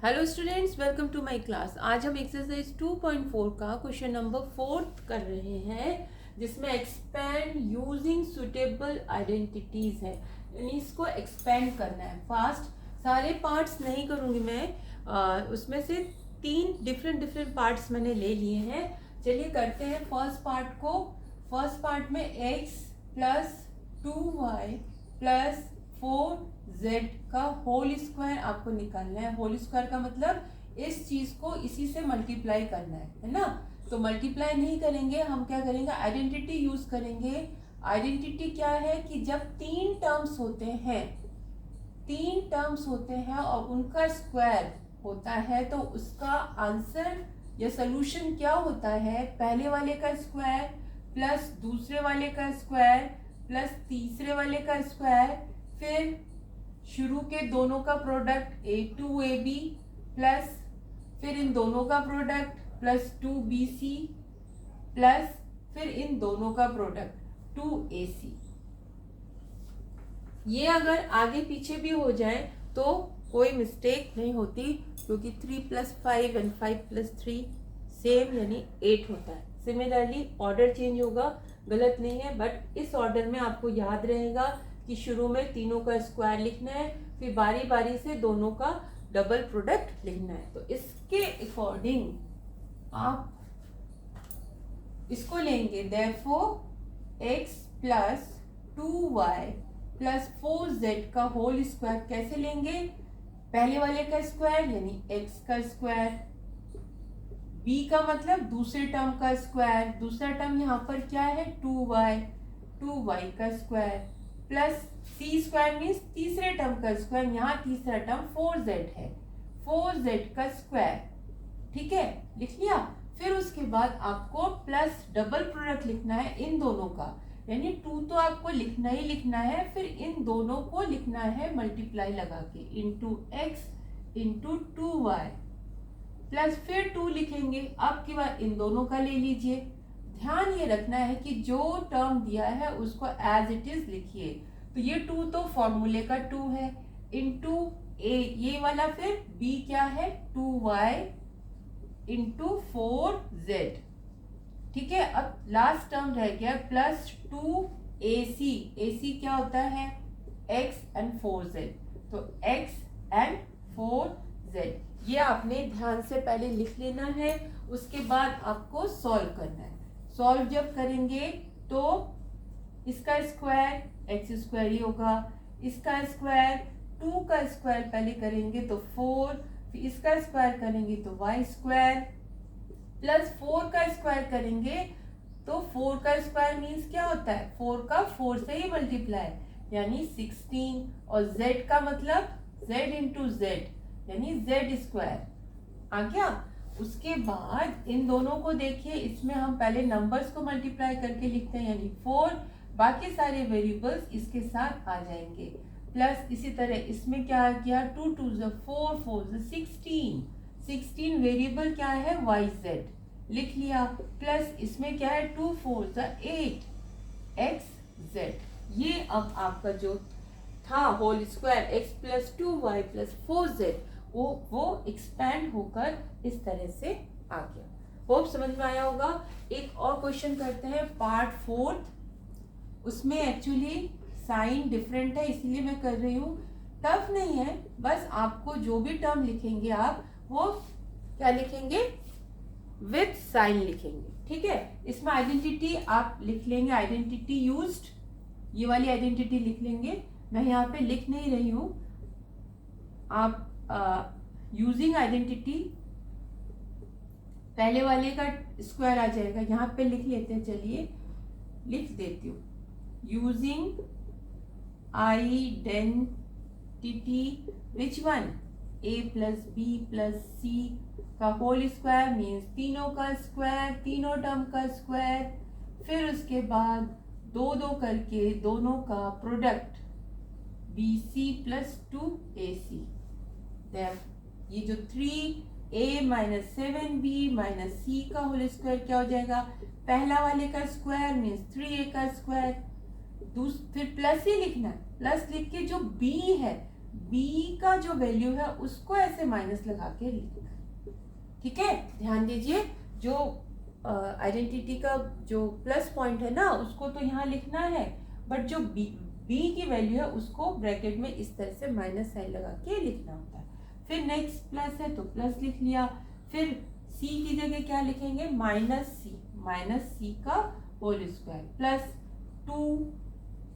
Hello students, welcome to my class. आज हम exercise 2.4 का क्वेश्चन नंबर 4 कर रहे हैं, जिसमें एक्सपेंड यूजिंग सुटेबल आइडेंटिटीज है। यानी इसको एक्सपेंड करना है फास्ट। सारे पार्ट्स नहीं करूँगी मैं, उसमें से 3 डिफरेंट पार्ट्स मैंने ले लिए हैं। चलिए करते हैं फर्स्ट पार्ट को। फर्स्ट पार्ट में x plus 2y plus 4z का होल स्क्वायर आपको निकालना है। होल स्क्वायर का मतलब इस चीज को इसी से मल्टीप्लाई करना है ना। तो मल्टीप्लाई नहीं करेंगे, हम क्या करेंगे, आइडेंटिटी यूज करेंगे। आइडेंटिटी क्या है कि जब 3 टर्म्स होते हैं और उनका स्क्वायर होता है तो उसका आंसर या सोल्यूशन क्या होता है, पहले वाले का स्क्वायर प्लस दूसरे वाले का स्क्वायर प्लस तीसरे वाले का स्क्वायर, फिर शुरू के दोनों का प्रोडक्ट a2ab प्लस फिर इन दोनों का प्रोडक्ट प्लस 2bc प्लस फिर इन दोनों का प्रोडक्ट 2ac। ये अगर आगे पीछे भी हो जाए तो कोई मिस्टेक नहीं होती, क्योंकि 3 + 5 एंड 5 + 3 सेम यानी 8 होता है। सिमिलरली ऑर्डर चेंज होगा, गलत नहीं है, बट इस ऑर्डर में आपको याद रहेगा कि शुरू में तीनों का स्क्वायर लिखना है, फिर बारी बारी से दोनों का डबल प्रोडक्ट लिखना है। तो इसके अकॉर्डिंग आप इसको लेंगे, therefore x plus 2y plus 4z का होल स्क्वायर कैसे लेंगे, पहले वाले का स्क्वायर यानी x का स्क्वायर, b का मतलब दूसरे टर्म का स्क्वायर, दूसरा टर्म यहाँ पर क्या है 2y का square plus c square means तीसरे टर्म का स्क्वायर, यहाँ तीसरा टर्म 4z है, 4z का स्क्वायर। ठीक है, लिख लिया। फिर उसके बाद आपको प्लस डबल प्रोडक्ट लिखना है इन दोनों का, यानी 2 तो आपको लिखना ही लिखना है, फिर इन दोनों को लिखना है मल्टीप्लाई लगा के, into x into 2y plus फिर 2 लिखेंगे। अब की बार इन दोनों का ले लीजिए। ध्यान ये रखना है कि जो टर्म दिया है उसको एज इट इज लिखिए। तो ये 2 तो फॉर्मूले का 2 है, इंटू a ये वाला, फिर b क्या है 2y इंटू 4z। ठीक है, अब लास्ट टर्म रह गया प्लस 2ac। ac क्या होता है x एंड 4z, तो x एंड 4z ये आपने ध्यान से पहले लिख लेना है। उसके बाद आपको सॉल्व करना है। सॉल्व जब करेंगे तो इसका स्क्वायर एक्स स्क्वायर ही होगा, इसका स्क्वायर 2 का स्क्वायर पहले करेंगे तो 4, फिर इसका स्क्वायर करेंगे तो y स्क्वायर प्लस 4 का स्क्वायर करेंगे तो 4 का स्क्वायर मीन्स क्या होता है, 4 का 4 से ही मल्टीप्लाई यानी 16, और z का मतलब z इंटू जेड यानी z स्क्वायर आ गया। उसके बाद इन दोनों को देखिए, इसमें हम पहले नंबर्स को मल्टीप्लाई करके लिखते हैं यानी 4, बाकी सारे वेरिएबल्स इसके साथ आ जाएंगे। प्लस इसी तरह इसमें क्या आ गया 2 × 2 = 4, 4 = 16 वेरिएबल क्या है yz लिख लिया। प्लस इसमें क्या है 2 × 4 = 8 xz। ये अब आपका जो था whole square x plus 2y plus 4z वो एक्सपैंड होकर इस तरह से आ गया। होप समझ में आया होगा। एक और क्वेश्चन करते हैं पार्ट 4। उसमें एक्चुअली साइन डिफरेंट है इसलिए मैं कर रही हूँ, टफ नहीं है, बस आपको जो भी टर्म लिखेंगे आप वो क्या लिखेंगे, विथ साइन लिखेंगे। ठीक है, इसमें आइडेंटिटी आप लिख लेंगे, आइडेंटिटी यूज्ड, ये वाली आइडेंटिटी लिख लेंगे। मैं यहाँ पे लिख नहीं रही हूँ, आप यूजिंग आइडेंटिटी पहले वाले का स्क्वायर आ जाएगा, यहाँ पे लिख लेते हैं। चलिए लिख देती हूँ, using identity which one, a plus B plus C का होल स्क्वायर मीन्स तीनों का स्क्वायर, तीनों टर्म का स्क्वायर, फिर उसके बाद 2 करके दोनों का प्रोडक्ट bc प्लस 2ac। ये जो 3a minus 7b minus c का होल स्क्वायर क्या हो जाएगा, पहला वाले का स्क्वायर मीन्स 3a का स्क्वायर, फिर प्लस ही लिखना है, प्लस लिख के जो b है b का जो वैल्यू है उसको ऐसे माइनस लगा के लिखना है। ठीक है, ध्यान दीजिए, जो आइडेंटिटी का जो प्लस पॉइंट है ना उसको तो यहाँ लिखना है, बट जो b की वैल्यू है उसको ब्रैकेट में इस तरह से माइनस साइन लगा के लिखना होता है। फिर नेक्स्ट प्लस है तो प्लस लिख लिया, फिर c की जगह क्या लिखेंगे, माइनस सी का होल स्क्वायर प्लस 2,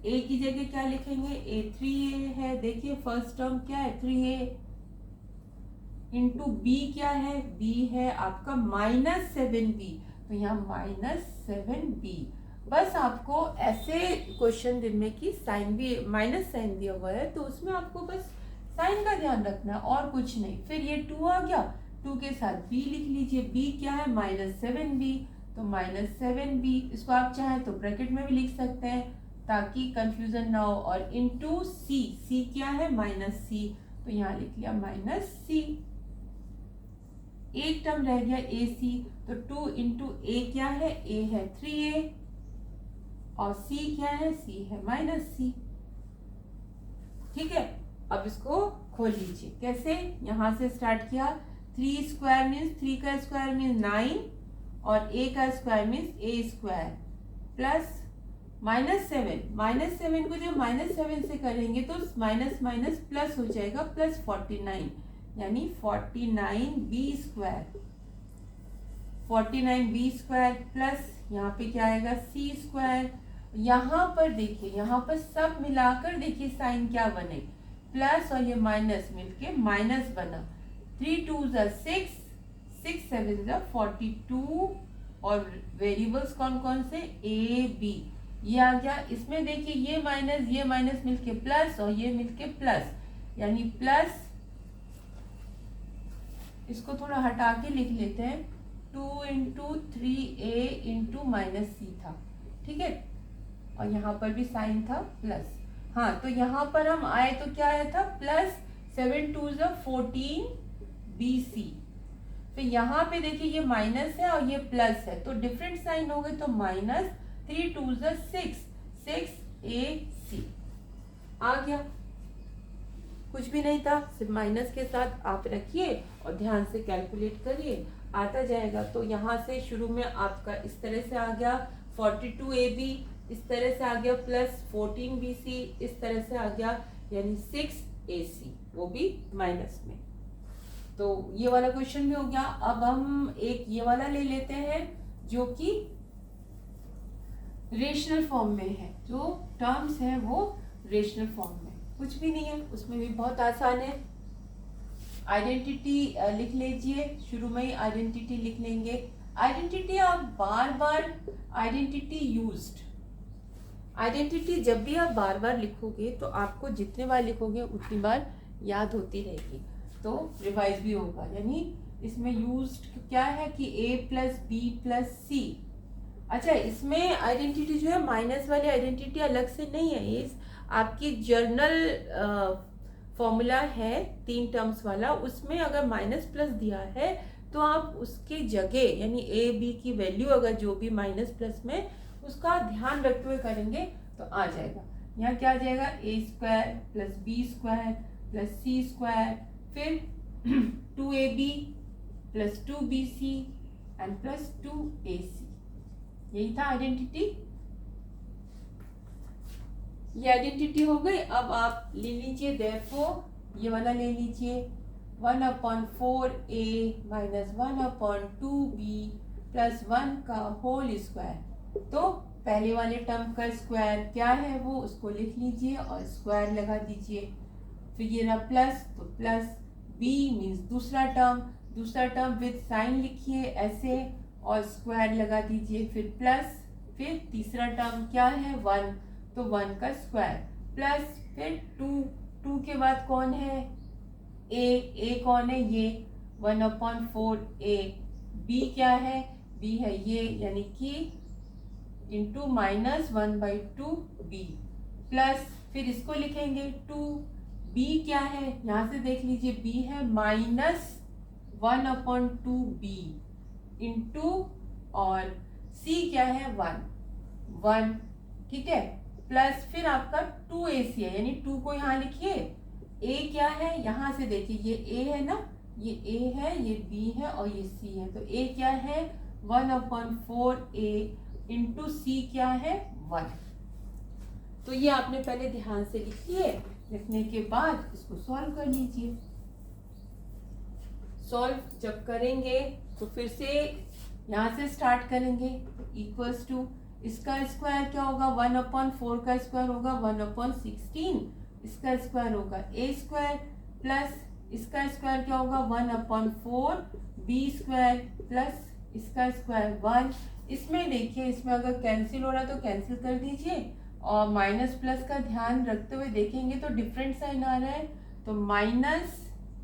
a की जगह क्या लिखेंगे, a3a है, देखिए फर्स्ट टर्म क्या है 3a, इंटू b क्या है, b है आपका -7b, तो यहाँ -7b। बस आपको ऐसे क्वेश्चन जिनमें कि साइन भी माइनस साइन दिया हुआ है तो उसमें आपको बस साइन का ध्यान रखना है और कुछ नहीं। फिर ये 2 आ गया, 2 के साथ b लिख लीजिए, b क्या है -7b, तो -7b, इसको आप चाहें तो ब्रैकेट में भी लिख सकते हैं ताकि कंफ्यूजन ना हो, और इनटू c क्या है -c, तो यहाँ लिख लिया -c। एक टर्म रह गया ac, तो 2 इंटू a क्या है, a है 3a और c क्या है, c है -c। ठीक है, अब इसको खोल लीजिए, कैसे, यहां से स्टार्ट किया, 3 स्क्वायर मीन्स 3 का स्क्वायर मीन्स 9 और a का square means a square plus -7 को जब -7 से करेंगे तो माइनस माइनस प्लस हो जाएगा, प्लस 49 यानी 49b स्क्वायर प्लस यहाँ पे क्या आएगा c स्क्वायर। यहाँ पर देखिए, यहाँ पर सब मिलाकर देखिए साइन क्या बने, प्लस और ये माइनस मिलके माइनस बना, 3 2 6, 6 7 42 और वेरिएबल्स कौन कौन से, a b, ये आ गया। इसमें देखिए ये माइनस मिलके प्लस और ये मिलके प्लस, यानी प्लस, इसको थोड़ा हटा के लिख लेते हैं, 2 इंटू 3a इंटू -c था। ठीक है, और यहाँ पर भी साइन था प्लस। हाँ, तो यहाँ पर हम आए तो क्या आया था, प्लस 7 2 14 bc। तो यहाँ पे देखिए ये माइनस है और ये प्लस है तो डिफरेंट साइन हो गए, तो -3 2 6 6ac आ गया। कुछ भी नहीं था, सिर्फ माइनस के साथ आप रखिए और ध्यान से कैलकुलेट करिए, आता जाएगा। तो यहाँ से शुरू में आपका इस तरह से आ गया 42ab, इस तरह से आ गया प्लस 14bc, इस तरह से आ गया यानी 6ac, वो भी माइनस में। तो ये वाला क्वेश्चन भी हो गया। अब हम एक ये वाला ले लेते हैं जो कि रेशनल फॉर्म में है, जो टर्म्स है वो रेशनल फॉर्म में, कुछ भी नहीं है उसमें भी बहुत आसान है। आइडेंटिटी लिख लीजिए, शुरू में ही आइडेंटिटी लिख लेंगे। आइडेंटिटी आप बार बार आइडेंटिटी जब भी आप बार बार लिखोगे तो आपको जितने बार लिखोगे उतनी बार याद होती रहेगी, तो रिवाइज भी होगा। यानी इसमें यूज्ड क्या है कि a प्लस बी प्लस सी। अच्छा, इसमें आइडेंटिटी जो है माइनस वाली आइडेंटिटी अलग से नहीं है, ये आपकी जर्नल फॉर्मूला है 3 टर्म्स वाला, उसमें अगर माइनस प्लस दिया है तो आप उसके जगह यानी a b की वैल्यू अगर जो भी माइनस प्लस में उसका ध्यान रखते हुए करेंगे तो आ जाएगा। यहाँ क्या आ जाएगा, a square plus B square plus C square, फिर 2ab plus 2bc and plus 2ac, यही था आइडेंटिटी। ये आइडेंटिटी हो गई। अब आप ले लीजिए देयरफॉर ये वाला ले लीजिए 1/4a माइनस 1/2b प्लस 1 का होल स्क्वायर। तो पहले वाले टर्म का स्क्वायर क्या है वो उसको लिख लीजिए और स्क्वायर लगा दीजिए। फिर ये रहा प्लस, तो प्लस b मीन्स दूसरा टर्म विद साइन लिखिए ऐसे और स्क्वायर लगा दीजिए। फिर प्लस, फिर तीसरा टर्म क्या है 1, तो 1 का स्क्वायर प्लस, फिर 2 के बाद कौन है a कौन है, ये 1/4a, b क्या है, b है ये यानी कि इंटू -1/2b प्लस, फिर इसको लिखेंगे 2b क्या है, यहाँ से देख लीजिए b है -1/2b इंटू और c क्या है 1, ठीक है, प्लस फिर आपका 2ac है यानी 2 को यहाँ लिखिए ए क्या है, यहाँ से देखिए ये ए है ना, ये ए है, ये बी है और ये सी है। तो ए क्या है 1/4a इंटू सी क्या है 1। तो ये आपने पहले ध्यान से लिख लिए। लिखने के बाद इसको सॉल्व कर लीजिए। सॉल्व जब करेंगे तो फिर से यहाँ से स्टार्ट करेंगे। इक्वल्स टू इसका स्क्वायर क्या होगा 1/4 का स्क्वायर होगा 1/16, इसका स्क्वायर होगा a स्क्वायर प्लस इसका स्क्वायर क्या होगा 1/4 b स्क्वायर प्लस इसका स्क्वायर 1। इसमें देखिए, इसमें अगर कैंसिल हो रहा है तो कैंसिल कर दीजिए, और माइनस प्लस का ध्यान रखते हुए देखेंगे तो डिफरेंट साइन आ रहा है, तो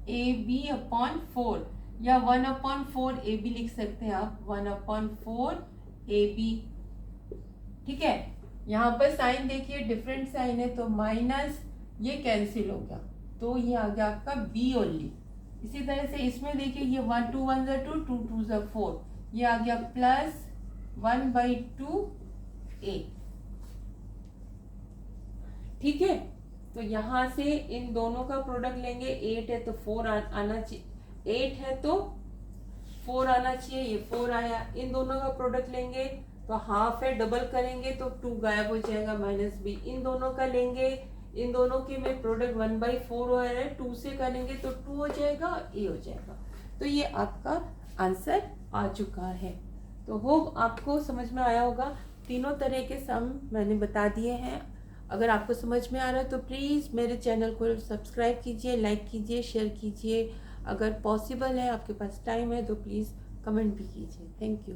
-ab/4 या 1/4ab लिख सकते हैं आप, 1/4ab। ठीक है, यहाँ पर साइन देखिए डिफरेंट साइन है, तो माइनस ये कैंसिल हो गया, तो ये आ गया आपका b ओनली। इसी तरह से इसमें देखिए ये 1 2 1 2 2 2 4, ये आ गया प्लस 1/2a। ठीक है, तो यहाँ से इन दोनों का प्रोडक्ट लेंगे। 8 है तो 4 आना चाहिए, 8 है तो 4 आना चाहिए, ये 4 आया। इन दोनों का प्रोडक्ट लेंगे तो हाफ है, डबल करेंगे तो 2 गायब हो जाएगा, -b। इन दोनों का लेंगे, इन दोनों के में प्रोडक्ट 1/4 हो रहा है, 2 से करेंगे तो 2 हो जाएगा और a हो जाएगा। तो ये आपका आंसर आ चुका है। तो होप आपको समझ में आया होगा। तीनों तरह के सम मैंने बता दिए हैं। अगर आपको समझ में आ रहा है तो प्लीज़ मेरे चैनल को सब्सक्राइब कीजिए, लाइक कीजिए, शेयर कीजिए। अगर पॉसिबल है, आपके पास टाइम है तो प्लीज़ कमेंट भी कीजिए। Thank you.